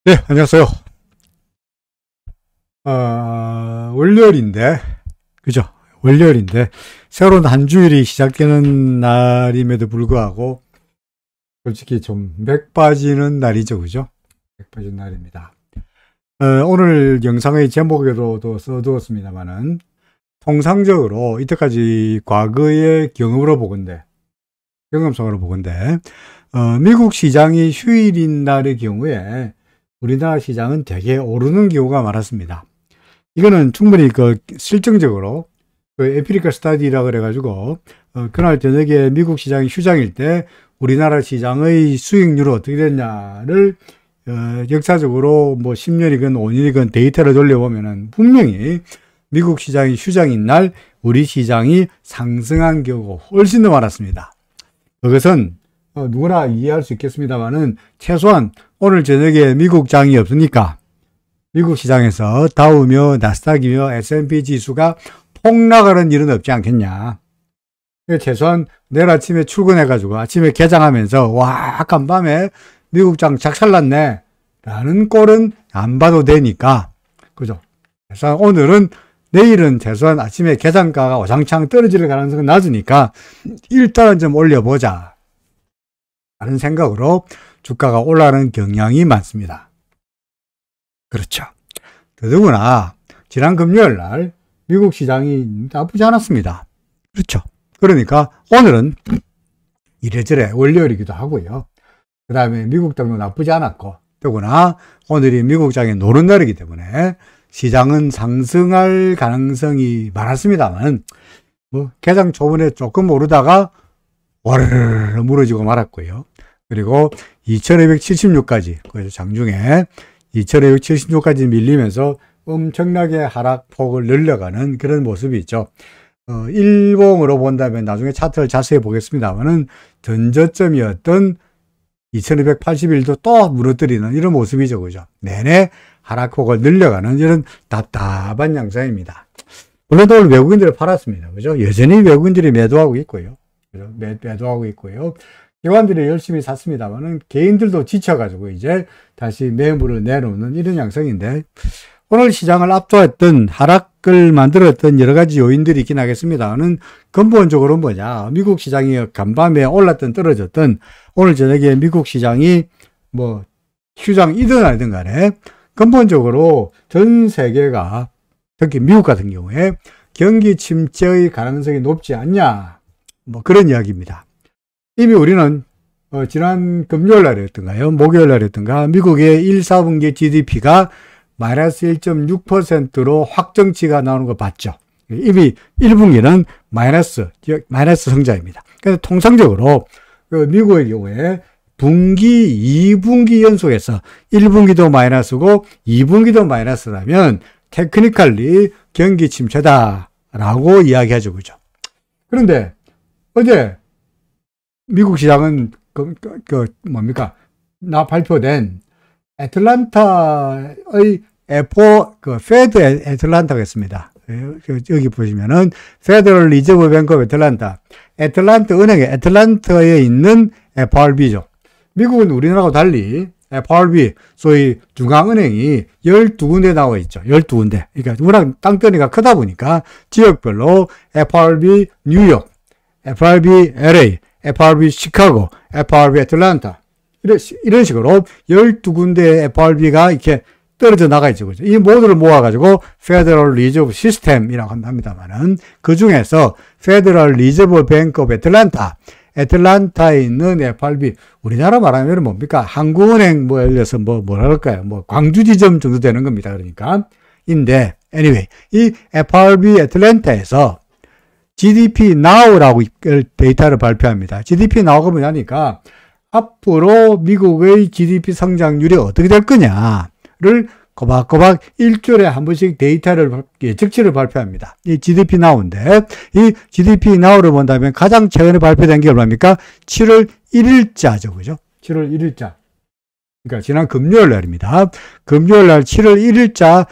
네, 안녕하세요. 월요일인데, 그죠? 월요일인데, 새로운 한 주일이 시작되는 날임에도 불구하고, 솔직히 좀 맥 빠지는 날이죠, 그죠? 맥 빠지는 날입니다. 오늘 영상의 제목에도 써두었습니다만은, 통상적으로 이때까지 과거의 경험으로 보건대, 경험상으로 보건대, 미국 시장이 휴일인 날의 경우에 우리나라 시장은 되게 오르는 경우가 많았습니다. 이거는 충분히 실증적으로 에피리컬 스타디라 그래가지고 그날 저녁에 미국 시장이 휴장일 때 우리나라 시장의 수익률은 어떻게 됐냐를 역사적으로 뭐 10년이건 5년이건 데이터를 돌려보면은 분명히 미국 시장이 휴장인 날 우리 시장이 상승한 경우가 훨씬 더 많았습니다. 그것은 누구나 이해할 수 있겠습니다만은 최소한 오늘 저녁에 미국 장이 없으니까 미국 시장에서 다우며 나스닥이며 S&P 지수가 폭락하는 일은 없지 않겠냐. 최소한 내일 아침에 출근해가지고 아침에 개장하면서 와 간밤에 미국 장 작살났네 라는 꼴은 안 봐도 되니까, 그죠? 그래서 오늘은 내일은 최소한 아침에 개장가가 와장창 떨어질 가능성이 낮으니까 일단은 좀 올려보자 라는 생각으로 주가가 올라가는 경향이 많습니다. 그렇죠. 더더구나 지난 금요일 날 미국 시장이 나쁘지 않았습니다. 그렇죠. 그러니까 오늘은 이래저래 월요일이기도 하고요. 그 다음에 미국 장도 나쁘지 않았고, 더구나 오늘이 미국 장이 노는 날이기 때문에 시장은 상승할 가능성이 많았습니다만 뭐 개장 초반에 조금 오르다가 와르르 무너지고 말았고요. 그리고 2276까지, 그래서 장중에 2276까지 밀리면서 엄청나게 하락폭을 늘려가는 그런 모습이 있죠. 일봉으로 본다면 나중에 차트를 자세히 보겠습니다만은 전저점이었던 2281도 또 무너뜨리는 이런 모습이죠. 그죠? 내내 하락폭을 늘려가는 이런 답답한 양상입니다. 물론 오늘 외국인들을 팔았습니다. 그죠? 여전히 외국인들이 매도하고 있고요. 그죠? 매도하고 있고요. 기관들이 열심히 샀습니다만은 개인들도 지쳐가지고 이제 다시 매물을 내놓는 이런 양상인데, 오늘 시장을 압도했던 하락을 만들었던 여러 가지 요인들이 있긴 하겠습니다만은 근본적으로 뭐냐, 미국 시장이 간밤에 올랐든 떨어졌든 오늘 저녁에 미국 시장이 뭐 휴장이든 아니든 간에 근본적으로 전 세계가, 특히 미국 같은 경우에 경기 침체의 가능성이 높지 않냐, 뭐 그런 이야기입니다. 이미 우리는 지난 금요일 날이었던가요? 목요일 날이었던가? 미국의 1, 4분기 GDP가 마이너스 1.6%로 확정치가 나오는 거 봤죠. 이미 1분기는 마이너스 성장입니다. 그래서 통상적으로 미국의 경우에 분기, 2분기 연속해서 1분기도 마이너스고 2분기도 마이너스라면 테크니컬리 경기 침체다라고 이야기하죠. 그죠? 그런데 어제 미국 시장은 뭡니까? 발표된 애틀란타의 페드 애틀란타겠습니다. 여기 보시면은 페더럴 리저브 뱅크 오브 애틀란타, 애틀란타에 있는 FRB죠. 미국은 우리나라하고 달리 FRB, 소위 중앙은행이 12군데 나와 있죠. 12군데. 그러니까 워낙 땅덩이가 크다 보니까 지역별로 FRB 뉴욕, FRB LA, FRB 시카고, FRB 애틀란타, 이런 식으로 12군데의 FRB가 이렇게 떨어져 나가 있죠. 그죠? 이 모두를 모아가지고 Federal Reserve System이라고 합니다만은 그 중에서 Federal Reserve Bank of Atlanta, 애틀란타에 있는 FRB, 우리나라 말하면 뭡니까? 한국은행, 예를 들어서 뭐랄까요? 광주지점 정도 되는 겁니다. 그러니까. anyway, 이 FRB 애틀란타에서 GDP Now라고 데이터를 발표합니다. GDP Now가 뭐냐니까 앞으로 미국의 GDP 성장률이 어떻게 될 거냐를 꼬박꼬박 일주일에 한 번씩 데이터를, 즉시를 발표합니다. 이 GDP Now인데, 이 GDP Now를 본다면 가장 최근에 발표된 게 얼마입니까? 7월 1일자죠. 그죠? 7월 1일자. 그러니까 지난 금요일 날입니다. 금요일 날 7월 1일자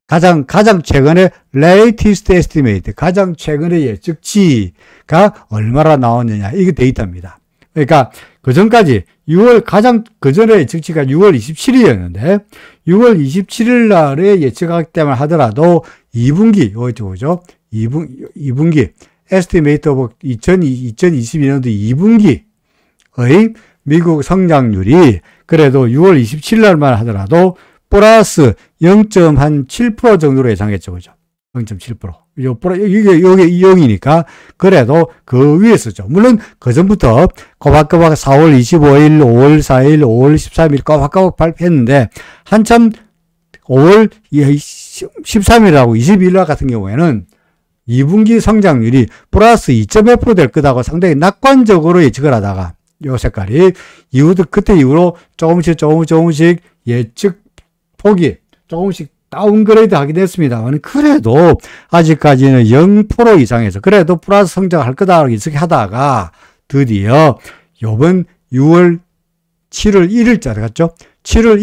가장 최근에 latest estimate, 가장 최근의 예측치가 얼마나 나왔느냐, 이게 데이터입니다. 그러니까 그 전까지 6월 가장 그 전에 즉시가 6월 27일이었는데 6월 27일 날에 예측하기 때문에 하더라도 2분기 요죠. 2분기 estimate of 2022년도 2분기의 미국 성장률이 그래도 6월 27일 날만 하더라도 플러스 0.7% 정도로 예상했죠. 그죠? 0.7%. 이게 0이니까 그래도 그 위에 있었죠. 물론 그 전부터 꼬박꼬박 4월 25일, 5월 4일, 5월 13일 꼬박꼬박 발표했는데 한참 5월 13일하고 22일 날 같은 경우에는 2분기 성장률이 플러스 2.1% 될 거다고 상당히 낙관적으로 예측을 하다가 요 색깔이 그때 이후로 조금씩 예측 폭이 조금씩 다운그레이드 하긴 했습니다만 그래도 아직까지는 0% 이상에서 그래도 플러스 성장할 거다 이렇게 하다가 드디어 요번 6월 7월 1일자 같죠? 7월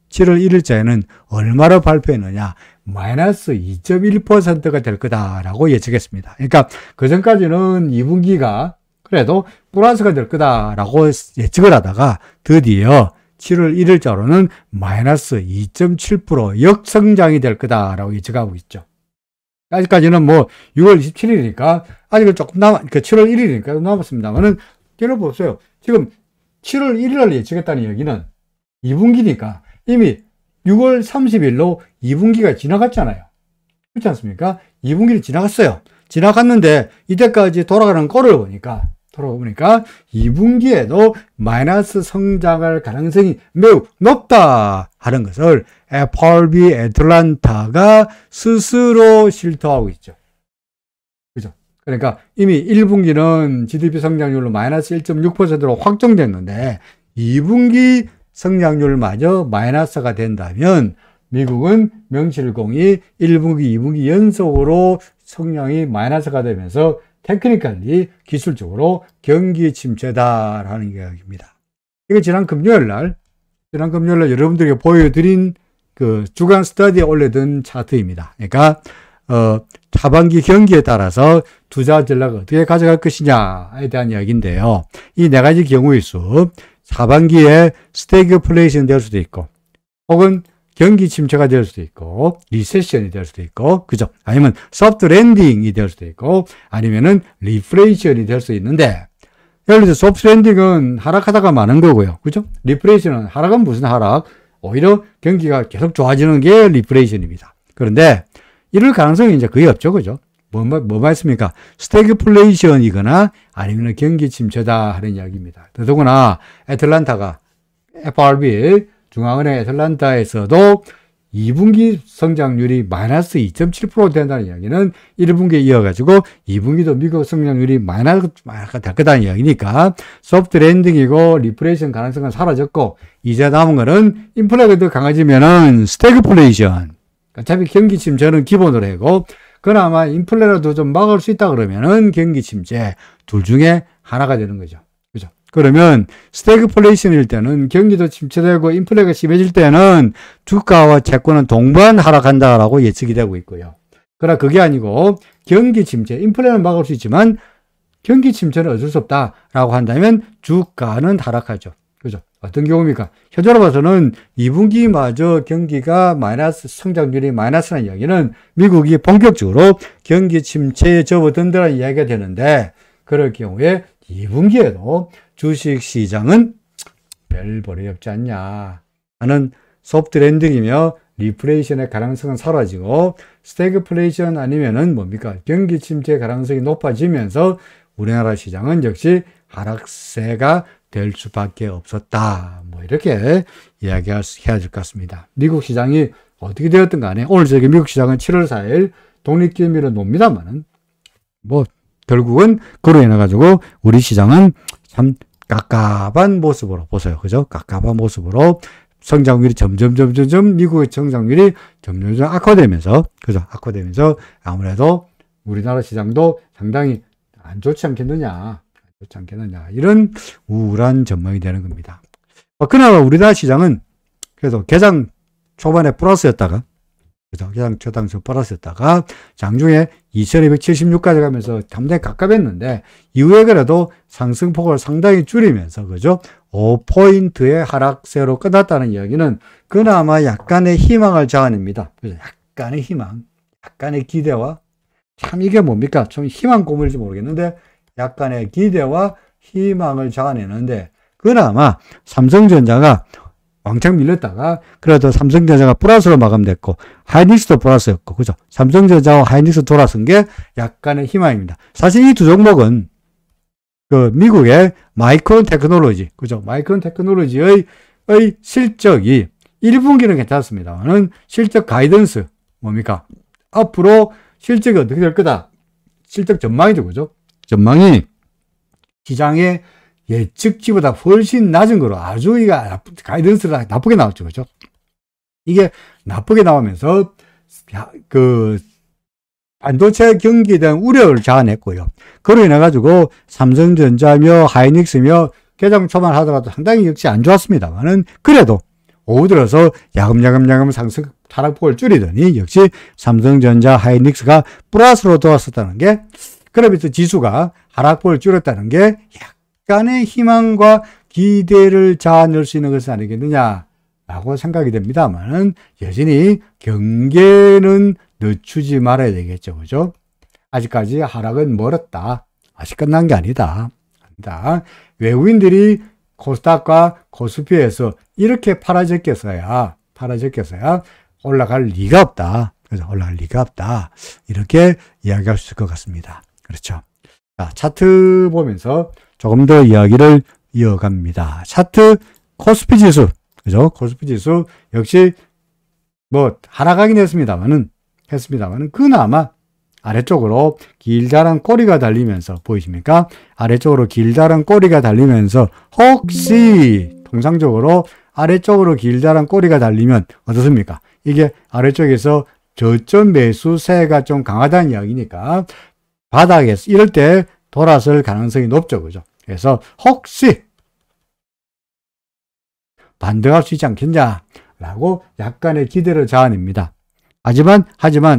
1일자에는 얼마로 발표했느냐? 마이너스 2.1%가 될 거다라고 예측했습니다. 그러니까 그 전까지는 2분기가 그래도 플러스가 될 거다라고 예측을 하다가 드디어 7월 1일자로는 마이너스 2.7% 역성장이 될 거다라고 예측하고 있죠. 아직까지는 뭐 6월 27일이니까 아직은 조금 그러니까 7월 1일이니까 남았습니다만은 보세요. 지금 7월 1일날 예측했다는 얘기는 2분기니까 이미 6월 30일로 2분기가 지나갔잖아요. 그렇지 않습니까? 2분기를 지나갔어요. 지나갔는데 이때까지 돌아가는 꼴을 보니까 2분기에도 마이너스 성장할 가능성이 매우 높다 하는 것을 FRB 애틀란타가 스스로 실토하고 있죠. 그죠? 그러니까 이미 1분기는 GDP 성장률로 마이너스 1.6%로 확정됐는데 2분기 성장률마저 마이너스가 된다면 미국은 명실공히 1분기, 2분기 연속으로 성장이 마이너스가 되면서 테크니컬리 기술적으로 경기 침체다라는 이야기입니다. 이게 지난 금요일 날 여러분들에게 보여드린 그 주간 스터디에 올려둔 차트입니다. 그러니까 하반기 경기에 따라서 투자 전략을 어떻게 가져갈 것이냐에 대한 이야기인데요. 이 네 가지 경우의 수, 하반기에 스태그플레이션 될 수도 있고, 혹은 경기 침체가 될 수도 있고, 리세션이 될 수도 있고, 그죠? 아니면 소프트 랜딩이 될 수도 있고, 아니면은 리프레이션이 될 수 있는데, 예를 들어서 소프트 랜딩은 하락하다가 마는 거고요. 그죠? 리프레이션은 하락은 무슨 하락? 오히려 경기가 계속 좋아지는 게 리프레이션입니다. 그런데 이럴 가능성이 이제 거의 없죠. 그죠? 뭐가 있습니까? 스태그플레이션이거나 아니면 경기 침체다 하는 이야기입니다. 더더구나 애틀란타가 FRB 중앙은행 애틀란타에서도 2분기 성장률이 마이너스 2.7% 된다는 이야기는 1분기에 이어가지고 2분기도 미국 성장률이 마이너스가 될 거다는 이야기니까 소프트 랜딩이고 리플레이션 가능성은 사라졌고 이제 남은 거는 인플레가 더 강해지면은 스태그플레이션. 어차피 경기 침체는 기본으로 하고 그나마 인플레라도 좀 막을 수 있다 그러면은 경기 침체 둘 중에 하나가 되는 거죠. 그죠? 그러면 스태그플레이션일 때는 경기도 침체되고 인플레가 심해질 때는 주가와 채권은 동반 하락한다라고 예측이 되고 있고요. 그러나 그게 아니고 경기 침체, 인플레는 막을 수 있지만 경기 침체는 어쩔 수 없다라고 한다면 주가는 하락하죠. 그죠? 어떤 경우입니까? 현재로 봐서는 2분기마저 경기가 마이너스, 성장률이 마이너스라는 이야기는 미국이 본격적으로 경기 침체에 접어든다는 이야기가 되는데 그럴 경우에 2분기에도 주식 시장은 별 볼이 없지 않냐 하는 소프트 랜딩이며 리플레이션의 가능성은 사라지고 스태그플레이션 아니면은 뭡니까? 경기 침체 가능성이 높아지면서 우리나라 시장은 역시 하락세가 될 수밖에 없었다. 뭐 이렇게 이야기해야 될 것 같습니다. 미국 시장이 어떻게 되었든 간에 오늘 저기 미국 시장은 7월 4일 독립기념일을 놉니다만은 뭐 결국은 그로 인해 가지고 우리 시장은 참 깝깝한 모습으로 보세요. 그죠? 깝깝한 모습으로 성장률이 점점 미국의 성장률이 점점 악화되면서 그죠? 악화되면서 아무래도 우리나라 시장도 상당히 안 좋지 않겠느냐. 그렇지 않겠느냐. 이런 우울한 전망이 되는 겁니다. 그나마 우리나라 시장은 그래도 개장 초반에 플러스였다가 그죠? 초당적 플러스였다가 장중에 2276까지 가면서 상당히 가깝했는데 이후에 그래도 상승폭을 상당히 줄이면서 그죠? 5포인트의 하락세로 끝났다는 이야기는 그나마 약간의 희망을 자아냅니다. 그죠? 약간의 희망, 약간의 기대와 참 이게 뭡니까? 좀 희망 고문일지 모르겠는데 약간의 기대와 희망을 자아내는데 그나마 삼성전자가 왕창 밀렸다가 그래도 삼성전자가 플러스로 마감됐고 하이닉스도 플러스였고 그죠? 삼성전자와 하이닉스 돌아선 게 약간의 희망입니다. 사실 이 두 종목은 그 미국의 마이크론 테크놀로지 그죠? 마이크론 테크놀로지의 실적이 1분기는 괜찮습니다만은 실적 가이던스 뭡니까? 앞으로 실적이 어떻게 될 거다? 실적 전망이죠 그죠? 전망이 시장의 예측치보다 훨씬 낮은 거로 아주 이가 가이던스가 나쁘게 나왔죠. 그죠? 이게 나쁘게 나오면서 그 반도체 경기에 대한 우려를 자아냈고요. 그로 인해 가지고 삼성전자며 하이닉스며 개장 초반 하더라도 상당히 역시 안 좋았습니다만은 그래도 오후 들어서 야금야금 상승 하락폭을 줄이더니 역시 삼성전자 하이닉스가 플러스로 돌아섰다는 게 그러면서 지수가 하락폭을 줄였다는 게 약간의 희망과 기대를 자아낼 수 있는 것은 아니겠느냐라고 생각이 됩니다만은 여전히 경계는 늦추지 말아야 되겠죠. 그죠? 아직까지 하락은 멀었다. 아직 끝난 게 아니다. 외국인들이 코스닥과 코스피에서 이렇게 팔아제꼈어야 올라갈 리가 없다. 그래서 올라갈 리가 없다. 이렇게 이야기할 수 있을 것 같습니다. 그렇죠. 자, 차트 보면서 조금 더 이야기를 이어갑니다. 차트 코스피 지수. 그죠? 코스피 지수 역시 뭐 하락하긴 했습니다만은 그나마 아래쪽으로 길다란 꼬리가 달리면서 보이십니까? 아래쪽으로 길다란 꼬리가 달리면서 혹시 통상적으로 아래쪽으로 길다란 꼬리가 달리면 어떻습니까? 이게 아래쪽에서 저점 매수세가 좀 강하다는 이야기니까 바닥에서 이럴 때 돌아설 가능성이 높죠. 그죠? 그래서 혹시 반등할 수 있지 않겠냐라고 약간의 기대를 자아냅니다. 하지만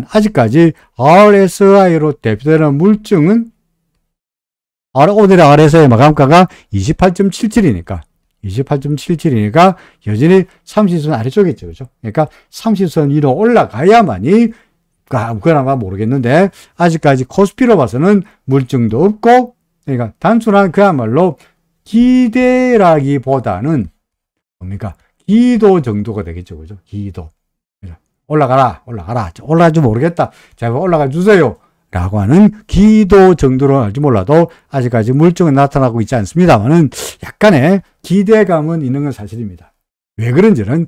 아직까지 RSI로 대표되는 물증은 오늘의 RSI 마감가가 28.77이니까 여전히 30선 아래쪽에 있죠. 그죠? 그러니까 30선 위로 올라가야만이 그나마 모르겠는데 아직까지 코스피로 봐서는 물증도 없고 그러니까 단순한 그야말로 기대라기보다는 뭡니까? 기도 정도가 되겠죠. 그죠? 기도. 올라갈지 모르겠다. 제발 올라가 주세요. 라고 하는 기도 정도로 알지 몰라도 아직까지 물증은 나타나고 있지 않습니다만은 약간의 기대감은 있는 건 사실입니다. 왜 그런지는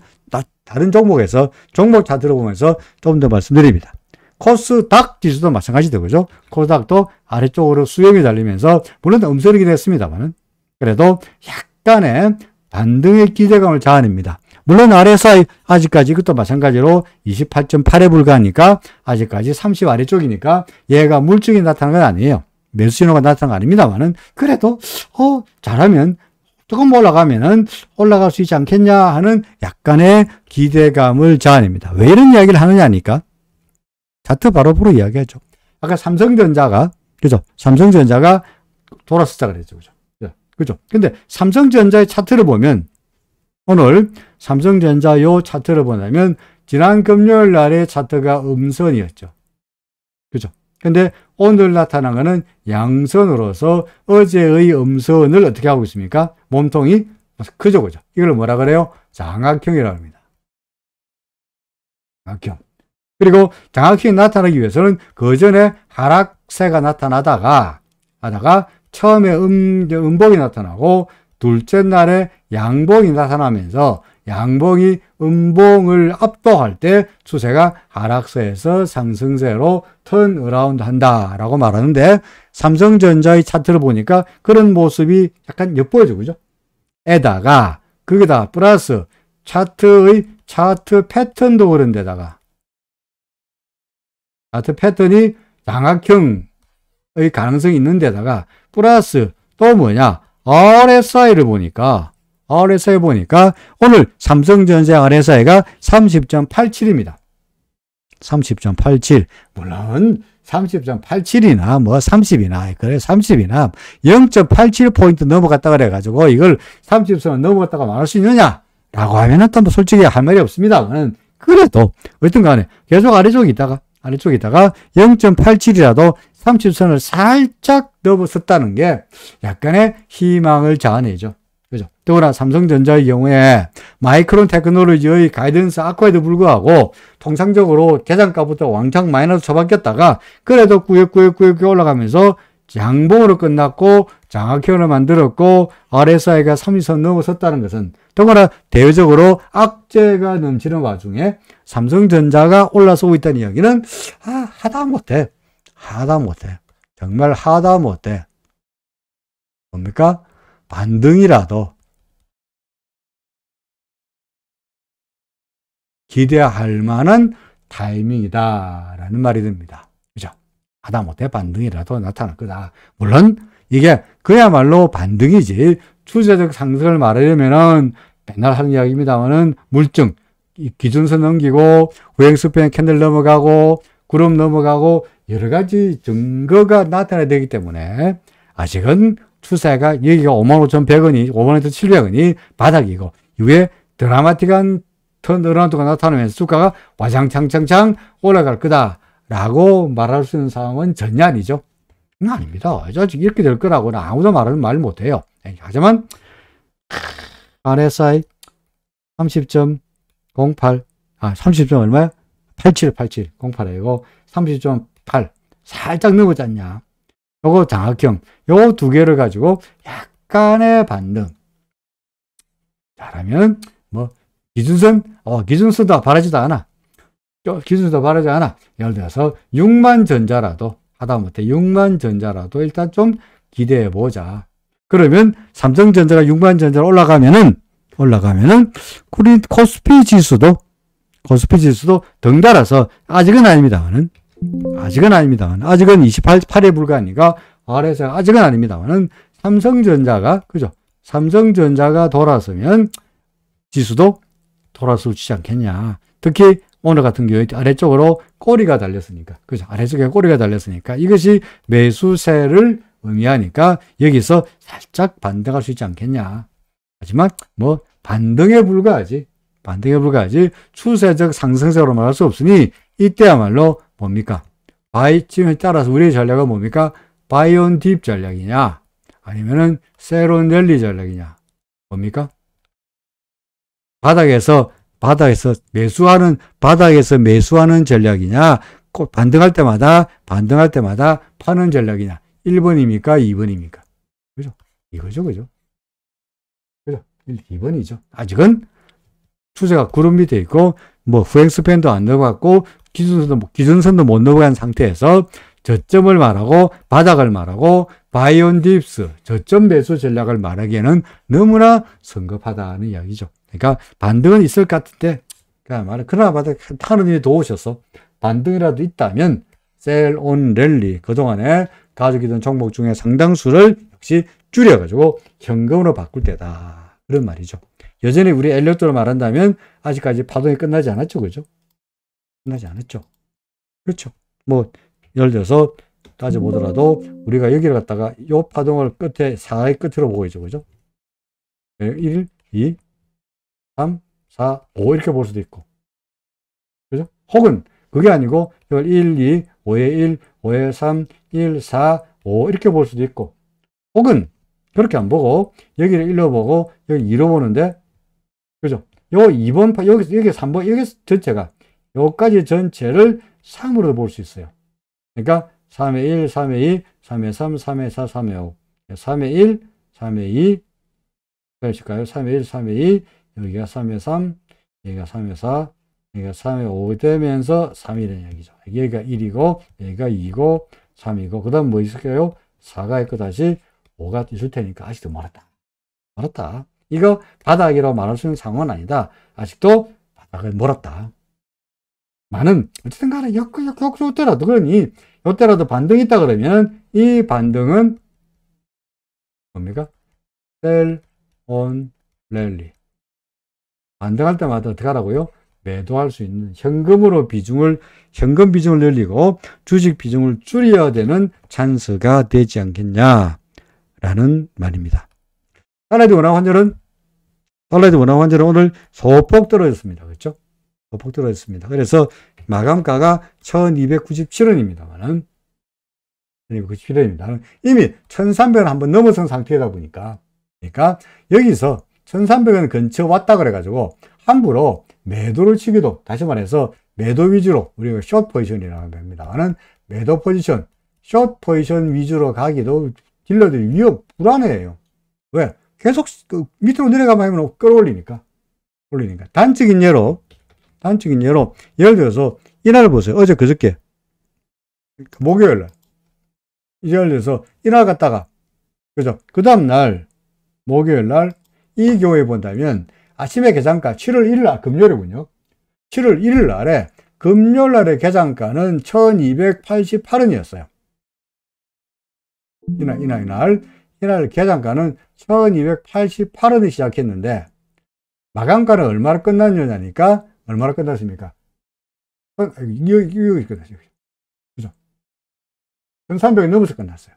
다른 종목에서 종목 차트를 보면서 좀 더 말씀드립니다. 코스닥 지수도 마찬가지죠. 그죠? 코스닥도 아래쪽으로 수렴이 달리면서 물론 음선이긴 했습니다만은 그래도 약간의 반등의 기대감을 자아냅니다. 물론 RSI 아직까지 이것도 마찬가지로 28.8에 불과하니까 아직까지 30 아래쪽이니까 얘가 물증이 나타난 건 아니에요. 매수 신호가 나타난 건 아닙니다만은 그래도 잘하면 조금 올라가면은 올라갈 수 있지 않겠냐 하는 약간의 기대감을 자아냅니다. 왜 이런 이야기를 하느냐니까 차트 바로 보러 이야기하죠. 아까 삼성전자가 그죠? 삼성전자가 돌아섰다 그랬죠. 그죠? 근데 삼성전자의 차트를 보면 오늘 삼성전자 요 차트를 보면 지난 금요일 날의 차트가 음선이었죠. 그죠? 근데 오늘 나타난 것은 양선으로서 어제의 음선을 어떻게 하고 있습니까? 몸통이 크죠, 그죠? 이걸 뭐라 그래요? 장악형이라고 합니다. 장악형. 그리고 장악형이 나타나기 위해서는 그 전에 하락세가 나타나다가 처음에 음봉이 나타나고 둘째 날에 양봉이 나타나면서 양봉이 음봉을 압도할 때 추세가 하락세에서 상승세로 턴어라운드 한다라고 말하는데 삼성전자의 차트를 보니까 그런 모습이 약간 엿보여져. 그죠? 거기다 플러스 차트 패턴도 그런 데다가 차트 패턴이 양악형의 가능성이 있는 데다가 플러스 또 뭐냐? RSI를 보니까 오늘 삼성전자 RSI가 30.87입니다. 30.87. 물론 30.87이나 뭐 30이나 그래 30이나 0.87포인트 넘어갔다 그래가지고 이걸 30선을 넘어갔다가 말할 수 있느냐 라고 하면은 또 뭐 솔직히 할 말이 없습니다만 그래도 어떤 간에 계속 아래쪽에 있다가 0.87이라도 30선을 살짝 넘어섰다는 게 약간의 희망을 자아내죠. 그죠? 또나 삼성전자의 경우에 마이크론 테크놀로지의 가이던스 악화에도 불구하고 통상적으로 계산가부터 왕창 마이너스 쳐박혔다가 그래도 꾸역꾸역 올라가면서 양봉으로 끝났고 장악형을 만들었고 RSI가 30선 넘어섰다는 것은 더구나 대외적으로 악재가 넘치는 와중에 삼성전자가 올라서고 있다는 이야기는 하다못해 정말 하다못해 뭡니까? 반등이라도 기대할 만한 타이밍이다라는 말이 듭니다. 그죠? 하다못해 반등이라도 나타날 거다. 물론 이게 그야말로 반등이지 추세적 상승을 말하려면은 맨날 하는 이야기입니다만은 물증, 기준선 넘기고 우행스팬 캔들 넘어가고 구름 넘어가고 여러 가지 증거가 나타나야 되기 때문에 아직은 추세가 여기가 55,100원이 55,700원이 바닥이고 이후에 드라마틱한 턴어라운드가 나타나면서 주가가 와장창창창 올라갈 거다라고 말할 수 있는 상황은 전혀 아니죠. 아닙니다. 아직 이렇게 될 거라고는 아무도 말 못해요. 하지만 RSI 30.08 30점 얼마야? 08이고 30.8 살짝 넘어지 않냐. 요거 장악형 요 두 개를 가지고 약간의 반등 잘하면 뭐 기준선도 바라지도 않아. 기준선도 바라지 않아. 예를 들어서 6만 전자라도 하다못해 6만 전자라도 일단 좀 기대해 보자. 그러면 삼성전자가 6만 전자로 올라가면은 코스피 지수도 덩달아서 아직은 아닙니다만은 아직은 28에 불과하니까 RSI 아직은 아닙니다만은 삼성전자가 돌아서면 지수도 돌아서 주지 않겠냐. 특히 오늘 같은 경우에 아래쪽으로 꼬리가 달렸으니까, 그죠? 아래쪽에 꼬리가 달렸으니까 이것이 매수세를 의미하니까 여기서 살짝 반등할 수 있지 않겠냐. 하지만 뭐 반등에 불과하지 추세적 상승세로 말할 수 없으니 이때야말로 뭡니까? 지금 따라서 우리의 전략은 뭡니까? 바이 온 딥 전략이냐? 아니면은 셀 온 랠리 전략이냐? 뭡니까? 바닥에서 매수하는 전략이냐? 반등할 때마다 파는 전략이냐? 1번입니까? 2번입니까? 그죠? 이거죠, 그죠? 2번이죠. 아직은 추세가 구름 밑에 있고, 뭐, 후행스팬도 안 넘어갔고, 기준선도 못 넘어간 상태에서 저점을 말하고, 바닥을 말하고, 바이온 딥스, 저점 매수 전략을 말하기에는 너무나 성급하다는 이야기죠. 그러니까 반등은 있을 것 같은데, 그러나 하는 일이 도우셔서 반등이라도 있다면, 셀 온 랠리, 그동안에 가지고 있던 종목 중에 상당수를 역시 줄여가지고 현금으로 바꿀 때다. 그런 말이죠. 여전히 우리 엘리엇으로 말한다면 아직까지 파동이 끝나지 않았죠. 그죠? 끝나지 않았죠. 그렇죠. 뭐 예를 들어서 따져보더라도 우리가 여기를 갖다가 이 파동을 사의 끝으로 보고 있죠. 그죠? 1, 2, 3, 4, 5 이렇게 볼 수도 있고. 그죠? 혹은 그게 아니고 이걸 1, 2, 5에 1, 5에 3, 1, 4, 5 이렇게 볼 수도 있고. 혹은 그렇게 안 보고 여기를 1로 보고 여기 2로 보는데 그죠? 요 2번 여기 3번 여기 전체가 요까지 전체를 3으로 볼 수 있어요. 그러니까 3의 1, 3의 2, 3의 3, 3의 4, 3의 5. 3의 1, 3의 2 그러실까요? 3의 1, 3의 2 여기가 3의 3, 여기가 3의 4, 여기가 3의 5 되면서 3이라는 얘기죠. 여기가 1이고 여기가 2고 3이고 그 다음 뭐 있을까요? 4가 있고 다시 5가 있을 테니까 아직도 멀었다. 이거 바닥이라고 말할 수 있는 상황은 아니다. 아직도 바닥을 멀었다. 많은 어쨌든 간에 요때라도 그러니 요때라도 반등이 있다 그러면 이 반등은 뭡니까? 셀 온 랠리. 반등할 때마다 어떻게 하라고요? 매도할 수 있는 현금 비중을 늘리고 주식 비중을 줄여야 되는 찬스가 되지 않겠냐라는 말입니다. 달러드 원화 환율은 오늘 소폭 떨어졌습니다. 그렇죠? 소폭 떨어졌습니다. 그래서 마감가가 1297원입니다만은 1297원입니다. 이미 1300원 한번 넘어선 상태다 보니까 그러니까 여기서 1300원 근처 왔다 그래가지고 함부로 매도를 치기도, 다시 말해서 매도 위주로, 우리가 숏 포지션이라고 합니다만은 매도 포지션, 숏 포지션 위주로 가기도 딜러들이 불안해요. 왜? 계속 밑으로 내려가면 하면 끌어올리니까. 단적인 예로, 예를 들어서 이날 보세요. 어제 그저께 목요일날, 예를 들어서 이날 갔다가, 그죠? 그 다음날 목요일날 이 경우에 본다면 아침에 계산가 7월 1일 금요일이군요. 7월 1일 날에 금요일 날의 계산가는 1288원이었어요. 이날 계산가는 1288원이 시작했는데 마감가는 얼마나 끝났느냐니까 얼마나 끝났습니까? 이거 끝났어요. 그죠? 1300이 넘어서 끝났어요.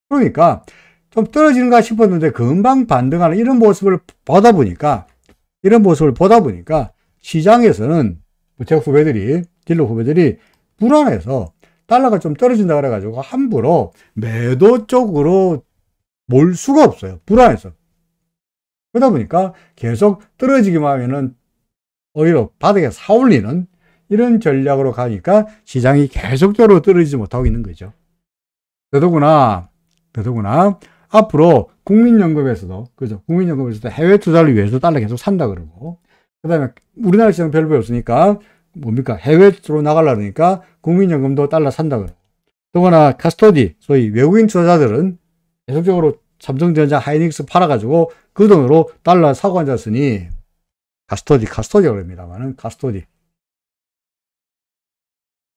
그러니까 좀 떨어지는가 싶었는데 금방 반등하는 이런 모습을 보다 보니까 시장에서는 제 후배들이, 딜러 후배들이 불안해서 달러가 좀 떨어진다 그래가지고 함부로 매도 쪽으로 몰 수가 없어요. 불안해서. 그러다 보니까 계속 떨어지기만 하면은 오히려 바닥에 사올리는 이런 전략으로 가니까 시장이 계속적으로 떨어지지 못하고 있는 거죠. 더더구나 앞으로 국민연금에서도, 그죠? 국민연금에서도 해외 투자를 위해서 달러 계속 산다 그러고, 그 다음에 우리나라 시장 별로 없으니까, 뭡니까? 해외로 나가려고 하니까 국민연금도 달러 산다 그러고, 더구나 카스토디, 소위 외국인 투자자들은 계속적으로 삼성전자, 하이닉스 팔아가지고 그 돈으로 달러 사고 앉았으니, 카스토디라고 합니다만은, 카스토디.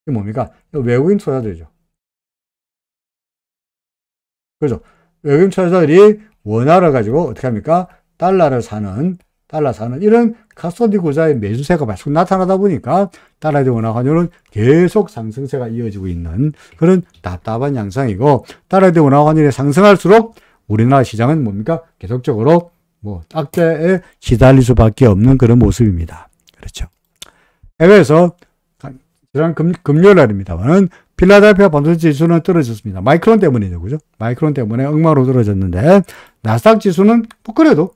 이게 뭡니까? 외국인 투자자들이죠. 그죠? 외국인 투자자들이 원화를 가지고 어떻게 합니까? 달러 사는 이런 카스토디 구자의 매수세가 계속 나타나다 보니까 달러의 원화 환율은 계속 상승세가 이어지고 있는 그런 답답한 양상이고, 달러의 원화 환율이 상승할수록 우리나라 시장은 뭡니까? 계속적으로 악재에 시달릴 수밖에 없는 그런 모습입니다. 그렇죠. 해외에서 지난 금요일 날입니다만은 필라델피아 반도체 지수는 떨어졌습니다. 마이크론 때문이죠. 그죠? 마이크론 때문에 엉망으로 떨어졌는데, 나스닥 지수는 그래도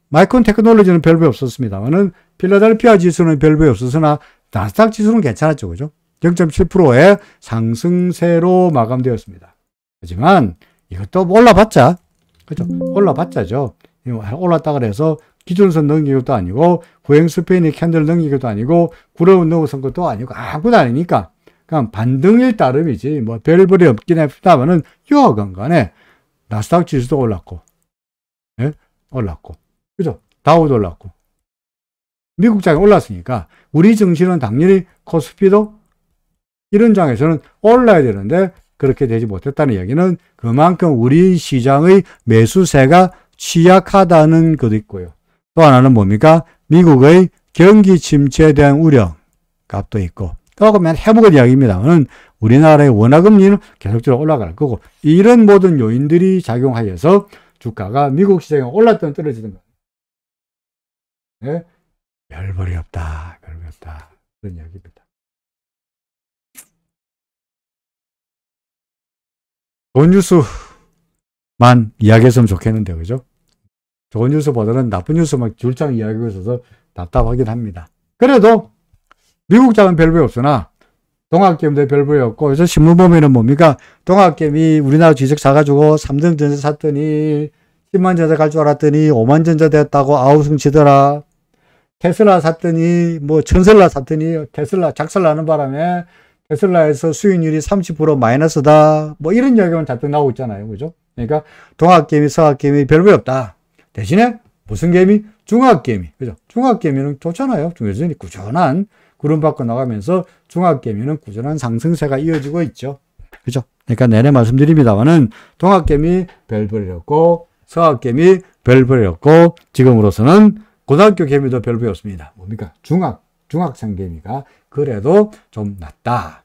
마이크론 테크놀로지는 별로 없었습니다만은 필라델피아 지수는 별로 없었으나 나스닥 지수는 괜찮았죠. 그죠? 0.7%의 상승세로 마감되었습니다. 하지만 이것도 올라봤자, 그죠? 올라봤자죠. 올랐다 그래서 기준선 넘긴 것도 아니고, 구행 스페인의 캔들 넘긴 것도 아니고, 구레운 넘어선 것도 아니고, 아무것도 아니니까, 그냥 반등일 따름이지, 별볼이 없긴 했다면은, 여하간 간에, 나스닥 지수도 올랐고, 예? 올랐고, 그죠? 다우도 올랐고, 미국 장이 올랐으니까, 우리 증시는 당연히 코스피도 이런 장에서는 올라야 되는데, 그렇게 되지 못했다는 이야기는 그만큼 우리 시장의 매수세가 취약하다는 것도 있고요. 또 하나는 뭡니까? 미국의 경기 침체에 대한 우려 값도 있고, 또 그러면 해먹을 이야기입니다만 우리나라의 원화금리는 계속적으로 올라갈 거고, 이런 모든 요인들이 작용하여서 주가가 미국 시장에 올랐던 떨어지던 거예요. 네? 별볼이 없다. 그런 이야기입니다. 좋은 뉴스만 이야기했으면 좋겠는데, 그죠? 좋은 뉴스보다는 나쁜 뉴스만 줄창 이야기하고 있어서 답답하긴 합니다. 그래도 미국 장은 별거 없으나 동학개미도 별거 없고, 그래서 신문 보면은 뭡니까? 동학개미 우리나라 주식 사가지고 삼성전자 샀더니 10만 전자 갈 줄 알았더니 5만 전자 됐다고 아우성 치더라. 테슬라 샀더니 천슬라 샀더니 테슬라 작살나는 바람에 테슬라에서 수익률이 30% 마이너스다. 이런 이야기만 잔뜩 나오고 있잖아요. 그죠? 그러니까 동학개미, 서학개미 별거 없다. 대신에 무슨 개미? 중학개미. 그죠? 중학개미는 좋잖아요. 여전히 꾸준한 구름 밖으로 나가면서 중학개미는 꾸준한 상승세가 이어지고 있죠. 그죠? 그러니까 내내 말씀드립니다만은 동학개미 별볼이 없고, 서학개미 별볼이 없고, 지금으로서는 고등학교 개미도 별볼이 없습니다. 뭡니까? 중학생 금리가 그래도 좀 낮다.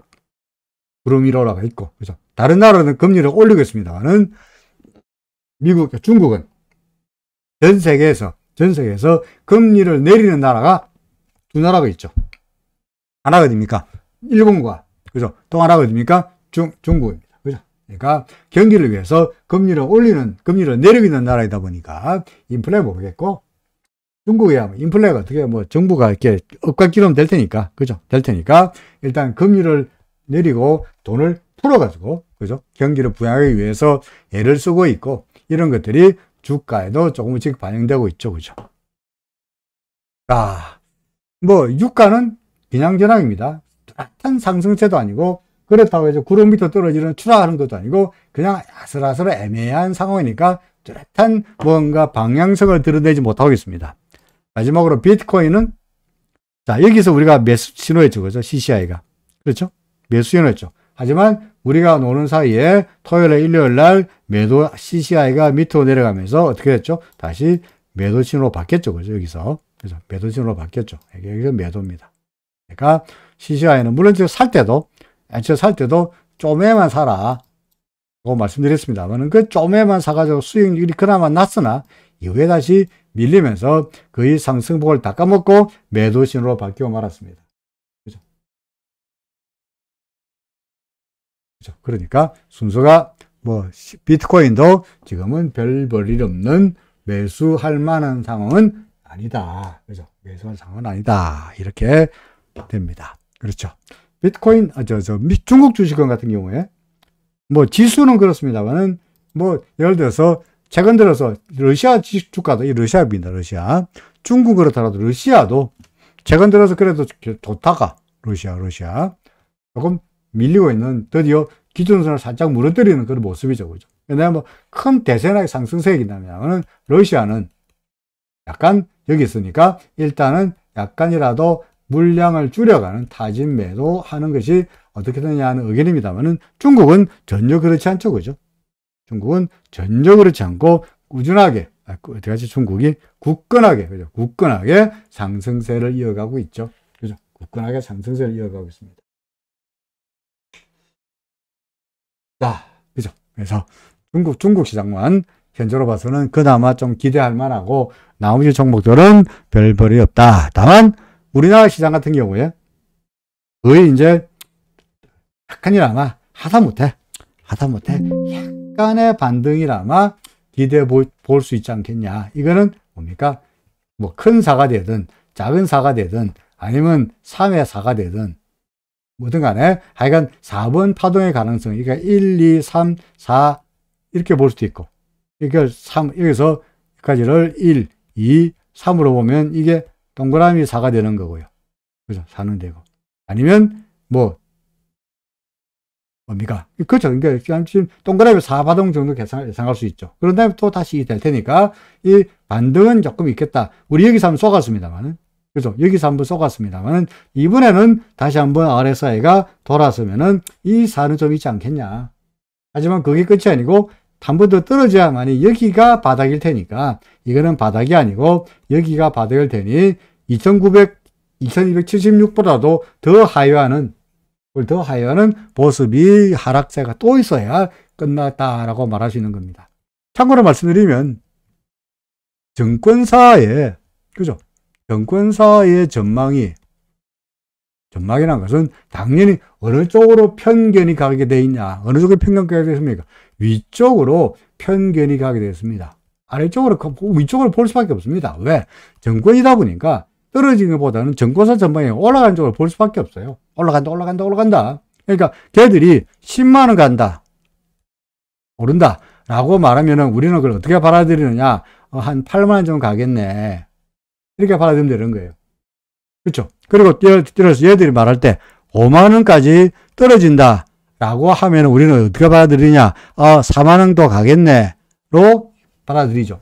구름 위로 올라가 있고, 그죠? 다른 나라는 금리를 올리고 있습니다만은 미국, 중국은 전 세계에서 금리를 내리는 나라가 두 나라가 있죠. 하나가 어딥니까? 일본과, 그죠? 또 하나가 어딥니까? 중국입니다. 그죠? 그러니까 경기를 위해서 금리를 내리고 있는 나라이다 보니까 인플레 모르겠고, 중국이야 인플레가 어떻게 정부가 이렇게 엇갈기로면 될 테니까, 그죠? 될 테니까 일단 금리를 내리고 돈을 풀어가지고, 그죠? 경기를 부양하기 위해서 애를 쓰고 있고, 이런 것들이 주가에도 조금씩 반영되고 있죠. 그죠? 자, 유가는 그냥 전환입니다. 뚜렷한 상승세도 아니고, 그렇다고 해서 구름 밑으로 떨어지는 추락하는 것도 아니고, 그냥 아슬아슬 애매한 상황이니까 뚜렷한 뭔가 방향성을 드러내지 못하고 있습니다. 마지막으로 비트코인은, 자, 여기서 우리가 매수 신호였죠. 그죠? CCI가. 그렇죠? 매수 신호였죠. 하지만 우리가 노는 사이에 토요일에 일요일 날 매도 CCI가 밑으로 내려가면서 어떻게 됐죠? 다시 매도 신호로 바뀌었죠. 그죠? 여기서. 그죠? 매도 신호로 바뀌었죠. 여기서 매도입니다. 그러니까 CCI는 물론 살 때도 쪼매만 사라. 라고 말씀드렸습니다만 그 쪼매만 사가지고 수익률이 그나마 낮으나 이후에 다시 밀리면서 거의 상승폭을 닦아먹고 매도 신호로 바뀌어 말았습니다. 그죠? 그죠? 그러니까 순서가 비트코인도 지금은 별 볼일 없는 매수할 만한 상황은 아니다. 그죠? 매수할 상황은 아니다. 이렇게 됩니다. 그렇죠. 비트코인, 중국 주식권 같은 경우에, 지수는 그렇습니다만은, 예를 들어서, 최근 들어서 러시아 주가도, 이 러시아입니다. 러시아. 중국 그렇더라도 러시아도 최근 들어서 그래도 좋다가, 러시아. 조금 밀리고 있는, 드디어 기준선을 살짝 무너뜨리는 그런 모습이죠. 그죠? 왜냐하면 큰 대세나의 상승세이기 때문에, 러시아는 약간 여기 있으니까 일단은 약간이라도 물량을 줄여가는 타진 매도 하는 것이 어떻게 되냐 하는 의견입니다만은 중국은 전혀 그렇지 않죠. 그죠? 중국은 전혀 그렇지 않고 꾸준하게, 중국이 굳건하게, 그죠? 굳건하게 상승세를 이어가고 있죠. 그죠? 굳건하게 상승세를 이어가고 있습니다. 자, 그죠? 그래서 중국 시장만 현재로 봐서는 그나마 좀 기대할 만하고 나머지 종목들은 별 볼이 없다. 다만 우리나라 시장 같은 경우에 거의 이제 약간이나마 하다못해 약간의 반등이나마 기대해 볼 수 있지 않겠냐. 이거는 뭡니까? 큰 사가 되든 작은 사가 되든 아니면 3회 사가 되든 뭐든 간에 하여간 4번 파동의 가능성, 그러니까 1, 2, 3, 4 이렇게 볼 수도 있고, 그러니까 여기서 여기까지를 1, 2, 3으로 보면 이게 동그라미 4가 되는 거고요. 그죠? 4는 되고. 아니면 뭡니까? 그렇죠. 그러니까 지금 동그라미 4파동 정도 예상할 수 있죠. 그런 다음에 또 다시 될 테니까 이 반등은 조금 있겠다. 우리 여기서 한번 쏘갔습니다만은. 그죠? 여기서 한번 쏘갔습니다만은 이번에는 다시 한번 RSI가 돌아서면은 이 4는 좀 있지 않겠냐. 하지만 그게 끝이 아니고 한 번 더 떨어져야만이 여기가 바닥일 테니까 이거는 바닥이 아니고 여기가 바닥일 테니 2276보다도 더 하회하는 모습이 하락세가 또 있어야 끝났다라고 말할 수 있는 겁니다. 참고로 말씀드리면 증권사의 전망이라는 것은 당연히 어느 쪽으로 편견이 가게 돼 있냐, 어느 쪽에 편견이 가게 되었습니까? 위쪽으로 편견이 가게 되었습니다. 위쪽으로 볼 수밖에 없습니다. 왜? 정권이다 보니까 떨어지는 것보다는 정권사 전망이 올라가는 쪽으로 볼 수밖에 없어요. 올라간다. 그러니까 걔들이 10만원 간다, 오른다 라고 말하면은 우리는 그걸 어떻게 받아들이느냐, 한 8만원 정도 가겠네, 이렇게 받아들이면 되는 거예요. 그렇죠? 그리고 예를 들어서 얘들이 말할 때 5만원까지 떨어진다 라고 하면 우리는 어떻게 받아들이냐, 4만원도 가겠네로 받아들이죠.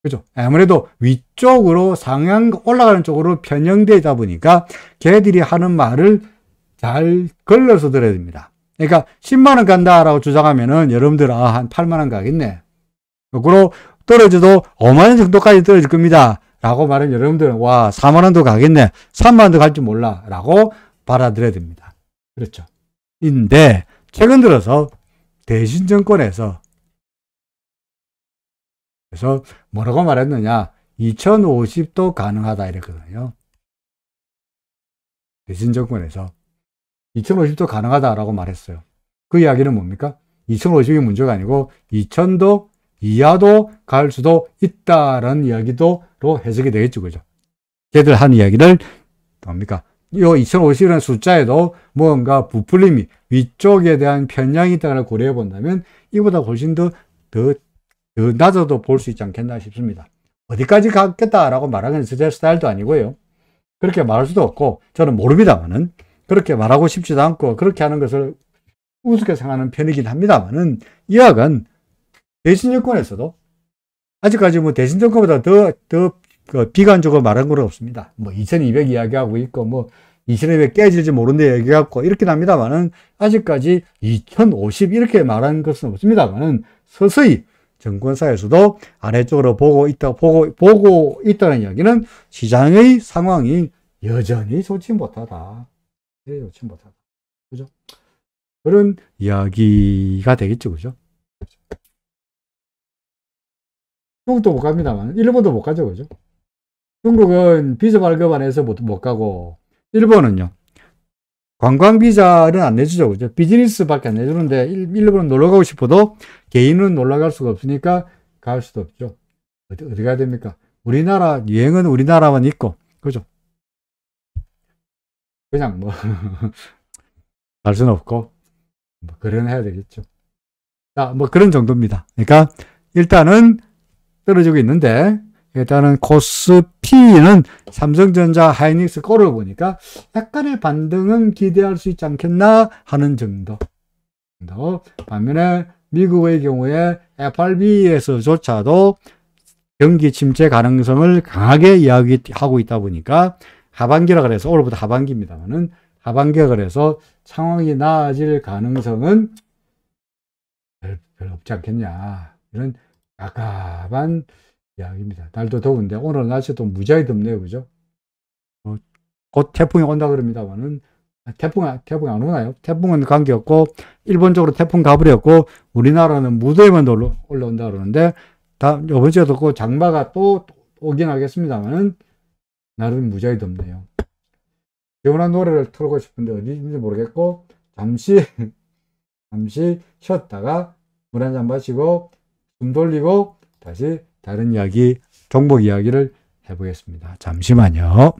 그죠? 아무래도 위쪽으로 올라가는 쪽으로 편향되다 보니까 걔들이 하는 말을 잘 걸러서 들어야 됩니다. 그러니까 10만원 간다라고 주장하면은 여러분들 한 8만원 가겠네. 거꾸로 떨어져도 5만원 정도까지 떨어질 겁니다 라고 말하면 여러분들은 와 4만 원도 가겠네. 3만 원도 갈 줄 몰라. 라고 받아들여야 됩니다. 그렇죠. 인데 최근 들어서 대신증권에서 그래서 뭐라고 말했느냐. 2050도 가능하다 이랬거든요. 대신증권에서 2050도 가능하다라고 말했어요. 그 이야기는 뭡니까? 2050이 문제가 아니고 2000도 이하도 갈 수도 있다라는 이야기도로 해석이 되겠죠. 그죠? 걔들 하는 이야기를 뭡니까? 이 2050이라는 숫자에도 뭔가 부풀림이 위쪽에 대한 편향이 있다를 고려해 본다면 이보다 훨씬 더 낮아도 볼 수 있지 않겠나 싶습니다. 어디까지 갔겠다라고 말하는 제 스타일도 아니고요. 그렇게 말할 수도 없고 저는 모릅니다만은 그렇게 말하고 싶지도 않고 그렇게 하는 것을 우습게 생각하는 편이긴 합니다만은 이학은 대신증권에서도 아직까지 뭐 대신증권보다 더 비관적으로 말한 건 없습니다. 뭐 2200 이야기하고 있고 뭐 2200 깨질지 모른다 얘기하고 이렇게 합니다만은 아직까지 2050 이렇게 말한 것은 없습니다만은 서서히 증권사에서도 아래쪽으로 보고 있다는 이야기는 시장의 상황이 여전히 좋지 못하다. 좋지 못하다. 그죠? 그런 이야기가 되겠죠. 그죠? 중국도 못 갑니다만, 일본도 못 가죠. 그죠? 중국은 비자 발급 안 해서 못 가고, 일본은요. 관광 비자는 안 내주죠. 그죠? 비즈니스밖에 안 내주는데, 일본은 놀러 가고 싶어도 개인은 놀러 갈 수가 없으니까 갈 수도 없죠. 어디 가야 됩니까? 우리나라, 여행은 우리나라만 있고, 그죠? 그냥 뭐, 갈 수는 없고, 뭐, 그런 해야 되겠죠. 자, 뭐 그런 정도입니다. 그러니까, 일단은 떨어지고 있는데, 일단은 코스피는 삼성전자, 하이닉스 꼴을 보니까 약간의 반등은 기대할 수 있지 않겠나 하는 정도. 반면에 미국의 경우에 FRB에서조차도 경기 침체 가능성을 강하게 이야기하고 있다 보니까 하반기라 그래서 올해부터 하반기입니다만은 하반기라 그래서 상황이 나아질 가능성은 별로 없지 않겠냐. 이런 아깝한 이야기입니다. 날도 더운데 오늘 날씨도 무지하게 덥네요. 그죠? 곧 태풍이 온다 그럽니다만은 태풍이 안 오나요? 태풍은 관계없고 일본 쪽으로 태풍 가버렸고 우리나라는 무더위만 올라온다 그러는데 이번 주에도 그 장마가 또 오긴 하겠습니다만은 날은 무지하게 덥네요. 시원한 노래를 틀고 싶은데 어디인지 모르겠고 잠시 쉬었다가 물 한 잔 마시고 숨 돌리고 다시 다른 이야기, 종목 이야기를 해보겠습니다. 잠시만요.